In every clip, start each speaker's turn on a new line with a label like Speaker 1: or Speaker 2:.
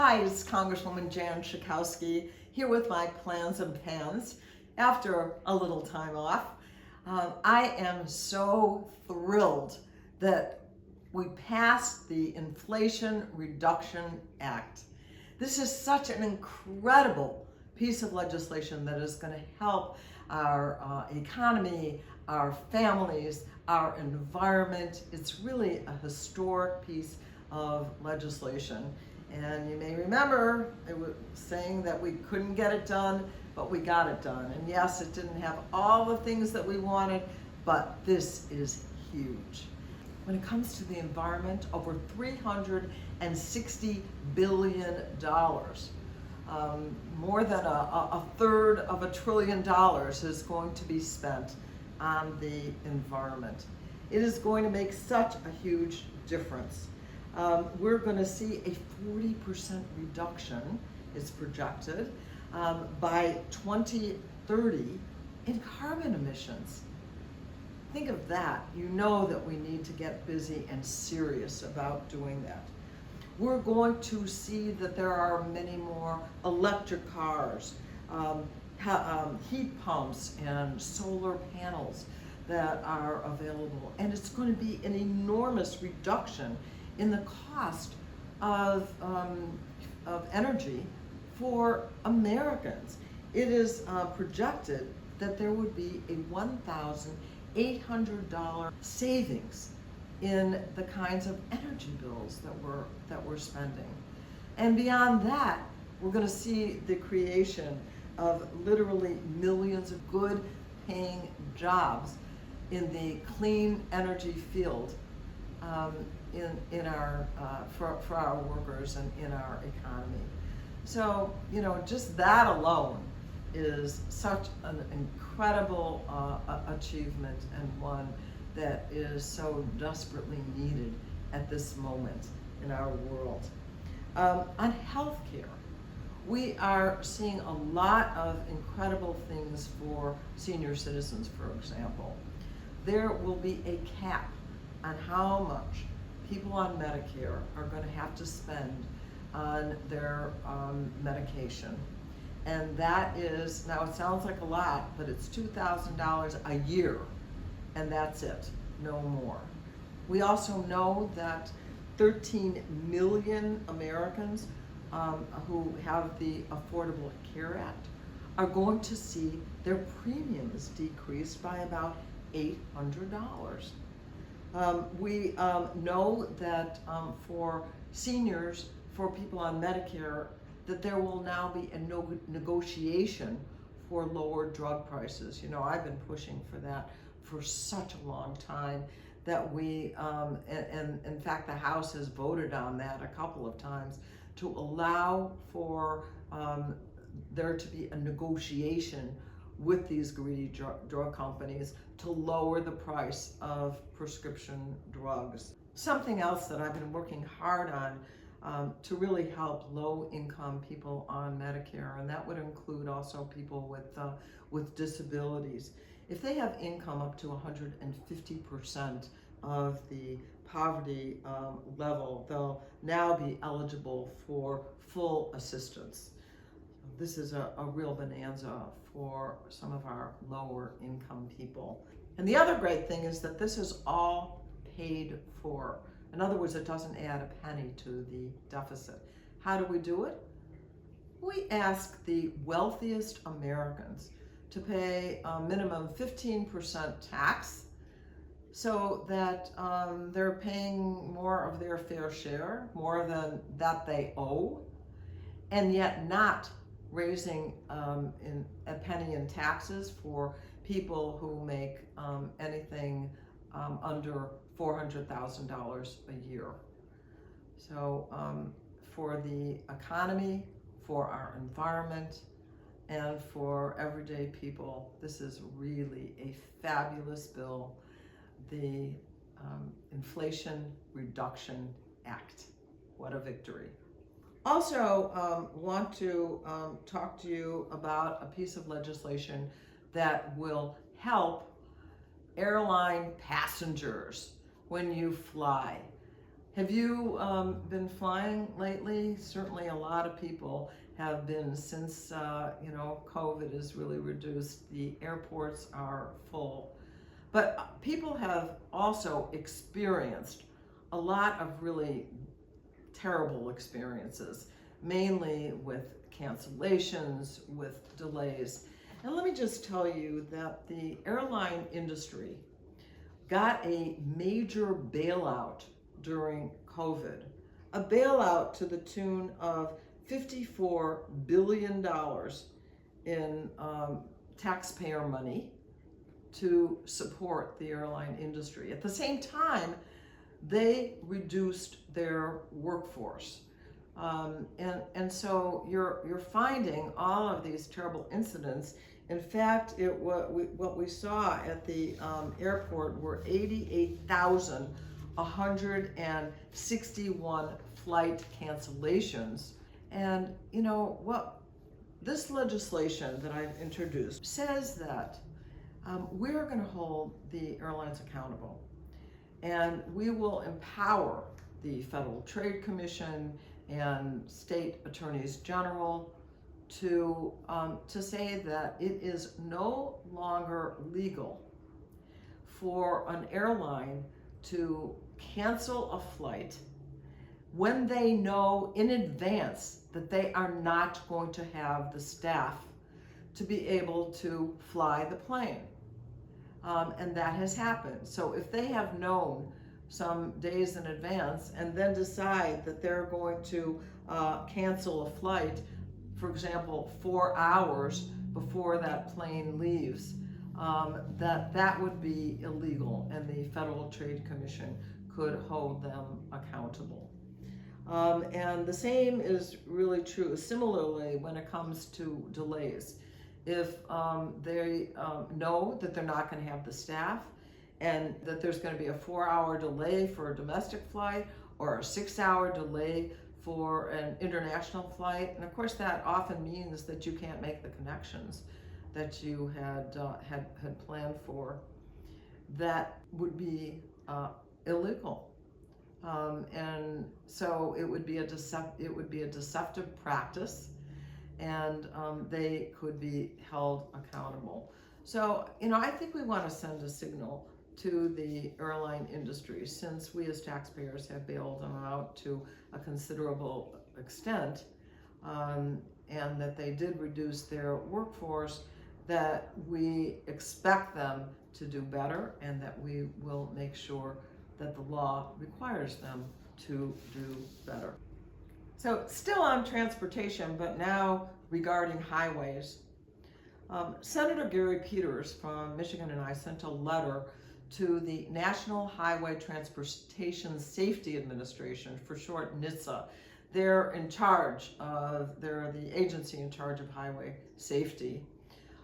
Speaker 1: Hi, it's Congresswoman Jan Schakowsky here with my plans and pans after a little time off. I am so thrilled that we passed the Inflation Reduction Act. This is such an incredible piece of legislation that is going to help our economy, our families, our environment. It's really a historic piece of legislation. And you may remember it was saying that we couldn't get it done, but we got it done. And yes, it didn't have all the things that we wanted, but this is huge. When it comes to the environment, over $360 billion. More than a third of $1 trillion is going to be spent on the environment. It is going to make such a huge difference. We're going to see a 40% reduction, it's projected, by 2030 in carbon emissions. Think of that. You know that we need to get busy and serious about doing that. We're going to see that there are many more electric cars, heat pumps, and solar panels that are available. And it's going to be an enormous reduction in the cost of energy for Americans. It is projected that there would be a $1,800 savings in the kinds of energy bills that we're spending. And beyond that, we're going to see the creation of literally millions of good paying jobs in the clean energy field in our for our workers and in our economy. So, you know, just that alone is such an incredible achievement, and one that is so desperately needed at this moment in our world. On healthcare, we are seeing a lot of incredible things for senior citizens, for example. There will be a cap on how much people on Medicare are going to have to spend on their medication. And that is, now it sounds like a lot, but it's $2,000 a year, and that's it, no more. We also know that 13 million Americans who have the Affordable Care Act are going to see their premiums decreased by about $800. We know that for seniors, for people on Medicare, that there will now be a negotiation for lower drug prices. You know, I've been pushing for that for such a long time that we, and in fact, the House has voted on that a couple of times to allow for there to be a negotiation with these greedy drug companies to lower the price of prescription drugs. Something else that I've been working hard on to really help low-income people on Medicare, and that would include also people with disabilities. If they have income up to 150% of the poverty level, they'll now be eligible for full assistance. This is a real bonanza for some of our lower income people. And the other great thing is that this is all paid for. In other words, it doesn't add a penny to the deficit. How do we do it? We ask the wealthiest Americans to pay a minimum 15% tax so that they're paying more of their fair share, more than that they owe, and yet not raising a penny in taxes for people who make anything under $400,000 a year. So for the economy, for our environment, and for everyday people, this is really a fabulous bill, the Inflation Reduction Act. What a victory. Also want to talk to you about a piece of legislation that will help airline passengers when you fly. Have you been flying lately? Certainly a lot of people have been since, COVID has really reduced. The airports are full. But people have also experienced a lot of really terrible experiences, mainly with cancellations, with delays. And let me just tell you that the airline industry got a major bailout during COVID, a bailout to the tune of $54 billion in taxpayer money to support the airline industry. At the same time, they reduced their workforce. And so you're finding all of these terrible incidents. In fact, what we saw at the airport were 88,161 flight cancellations. And this legislation that I've introduced says that we're going to hold the airlines accountable, and we will empower the Federal Trade Commission and state attorneys general to say that it is no longer legal for an airline to cancel a flight when they know in advance that they are not going to have the staff to be able to fly the plane. And that has happened. So if they have known some days in advance and then decide that they're going to cancel a flight, for example, 4 hours before that plane leaves, that would be illegal, and the Federal Trade Commission could hold them accountable. And the same is really true similarly when it comes to delays. If they know that they're not going to have the staff, and that there's going to be a 4-hour delay for a domestic flight or a 6-hour delay for an international flight, and of course that often means that you can't make the connections that you had planned for, that would be illegal. And so it would be a deceptive practice, and they could be held accountable. So, I think we want to send a signal to the airline industry, since we as taxpayers have bailed them out to a considerable extent, and that they did reduce their workforce, that we expect them to do better, and that we will make sure that the law requires them to do better. So still on transportation, but now regarding highways. Senator Gary Peters from Michigan and I sent a letter to the National Highway Transportation Safety Administration, for short NHTSA. They're the agency in charge of highway safety,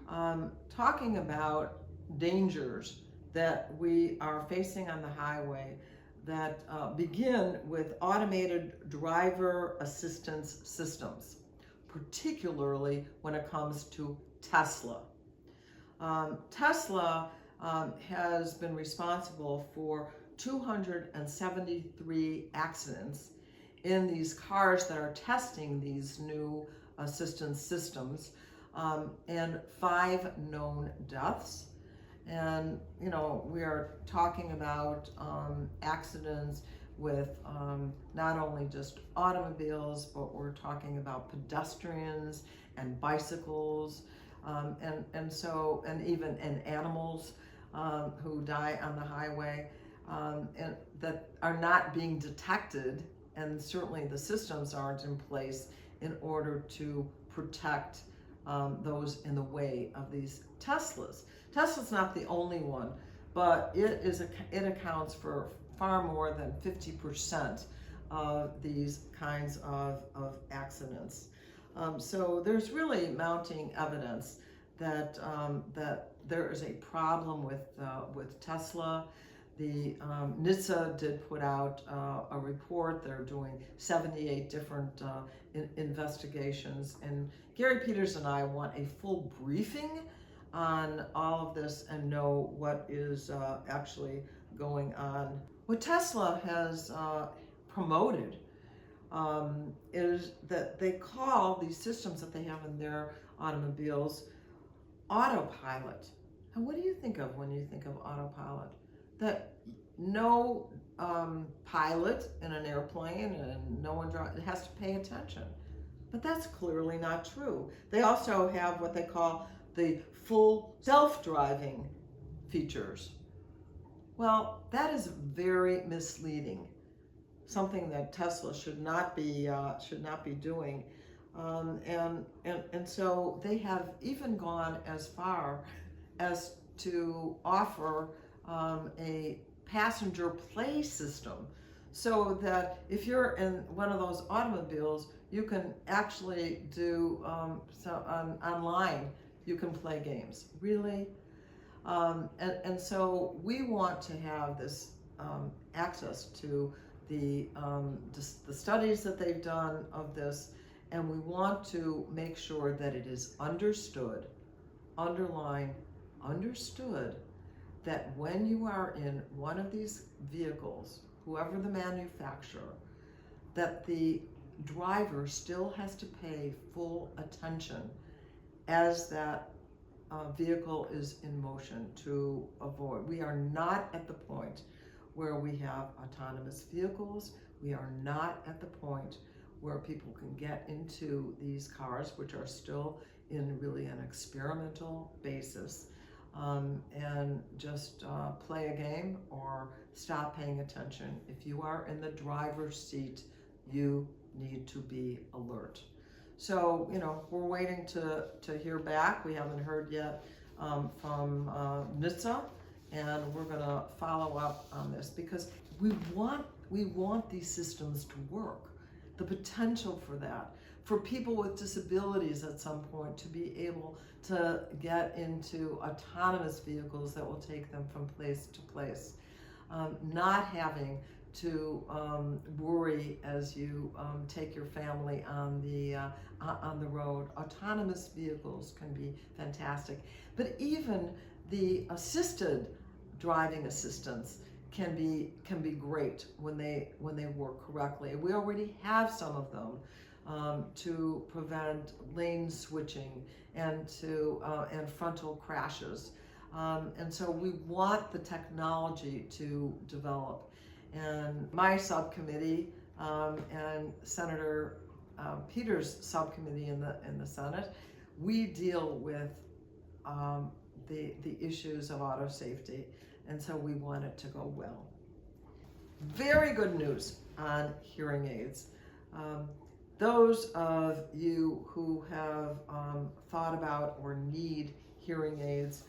Speaker 1: talking about dangers that we are facing on the highway that begin with automated driver assistance systems, particularly when it comes to Tesla. Tesla has been responsible for 273 accidents in these cars that are testing these new assistance systems, and 5 known deaths. And we are talking about accidents with not only just automobiles, but we're talking about pedestrians and bicycles, and even animals who die on the highway, and that are not being detected, and certainly the systems aren't in place in order to protect those in the way of these Teslas. Tesla's not the only one, but it accounts for far more than 50% of these kinds of accidents. So there's really mounting evidence that there is a problem with Tesla. The NHTSA did put out a report. They're doing 78 different investigations, and Gary Peters and I want a full briefing on all of this and know what is actually going on. What Tesla has promoted is that they call these systems that they have in their automobiles autopilot. And what do you think of when you think of autopilot? That no pilot in an airplane and no one has to pay attention. But that's clearly not true. They also have what they call the full self-driving features. Well, that is very misleading. Something that Tesla should not be doing, and so they have even gone as far as to offer a passenger play system, so that if you're in one of those automobiles, you can actually do online. You can play games. Really. And so we want to have this access to the studies that they've done of this, and we want to make sure that it is understood, underlined, understood, that when you are in one of these vehicles, whoever the manufacturer, that the driver still has to pay full attention as that vehicle is in motion to avoid. We are not at the point where we have autonomous vehicles. We are not at the point where people can get into these cars, which are still in really an experimental basis, and just play a game or stop paying attention. If you are in the driver's seat, you need to be alert. So, we're waiting to hear back. We haven't heard yet from NHTSA, and we're going to follow up on this because we want these systems to work. The potential for that, for people with disabilities at some point to be able to get into autonomous vehicles that will take them from place to place, not having to worry as you take your family on the road. Autonomous vehicles can be fantastic, but even the assisted driving assistance can be great when they work correctly. We already have some of them to prevent lane switching and and frontal crashes, and so we want the technology to develop. And my subcommittee and Senator Peters' subcommittee in the Senate, we deal with the issues of auto safety, and so we want it to go well. Very good news on hearing aids. Those of you who have thought about or need hearing aids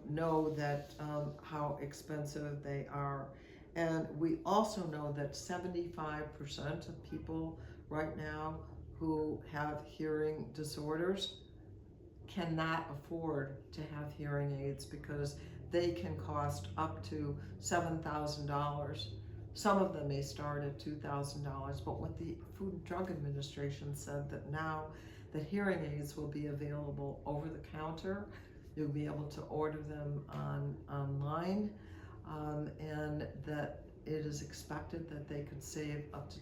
Speaker 1: know that how expensive they are. And we also know that 75% of people right now who have hearing disorders cannot afford to have hearing aids because they can cost up to $7,000. Some of them may start at $2,000, but what the Food and Drug Administration said that now that hearing aids will be available over the counter. You'll be able to order them online. And that it is expected that they could save up to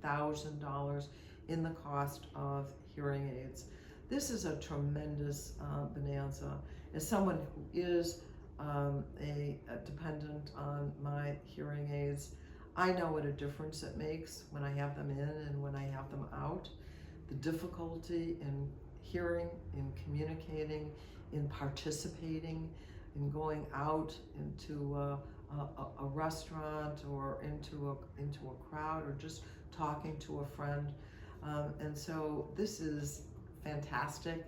Speaker 1: $2,000 in the cost of hearing aids. This is a tremendous bonanza. As someone who is a dependent on my hearing aids, I know what a difference it makes when I have them in and when I have them out. The difficulty in hearing, in communicating, in participating, in going out into a restaurant or into a crowd or just talking to a friend. And so this is fantastic.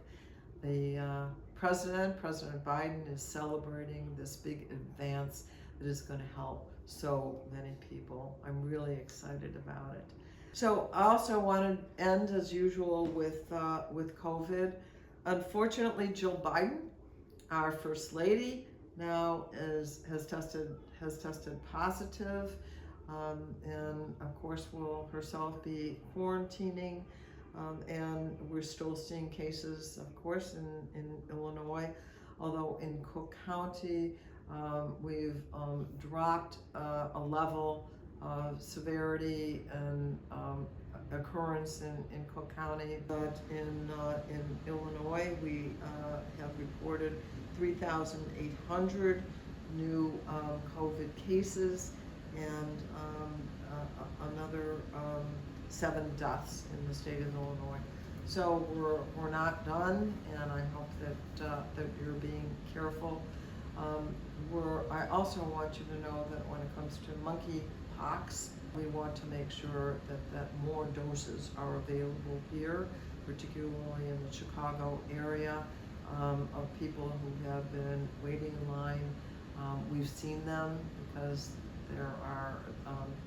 Speaker 1: The President Biden is celebrating this big advance that is going to help so many people. I'm really excited about it. So I also want to end as usual with COVID. Unfortunately, Jill Biden, our First Lady, now has tested positive, and of course will herself be quarantining, and we're still seeing cases, of course, in Illinois, although in Cook County we've dropped a level severity and occurrence in Cook County. But in Illinois, we have reported 3,800 new COVID cases and another 7 deaths in the state of Illinois. So we're not done, and I hope that you're being careful. I also want you to know that when it comes to monkeypox, we want to make sure that more doses are available here, particularly in the Chicago area, of people who have been waiting in line. We've seen them because there are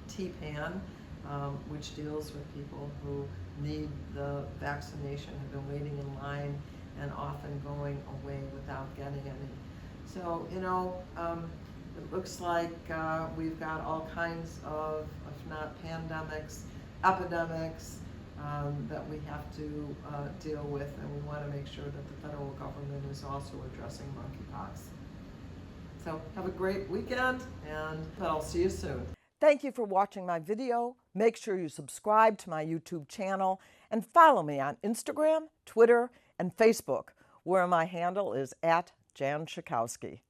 Speaker 1: TPAN, which deals with people who need the vaccination, have been waiting in line and often going away without getting any. So, it looks like we've got all kinds of, if not pandemics, epidemics that we have to deal with, and we want to make sure that the federal government is also addressing monkeypox. So have a great weekend, and I'll see you soon. Thank you for watching my video. Make sure you subscribe to my YouTube channel and follow me on Instagram, Twitter, and Facebook, where my handle is @Jan Schakowsky.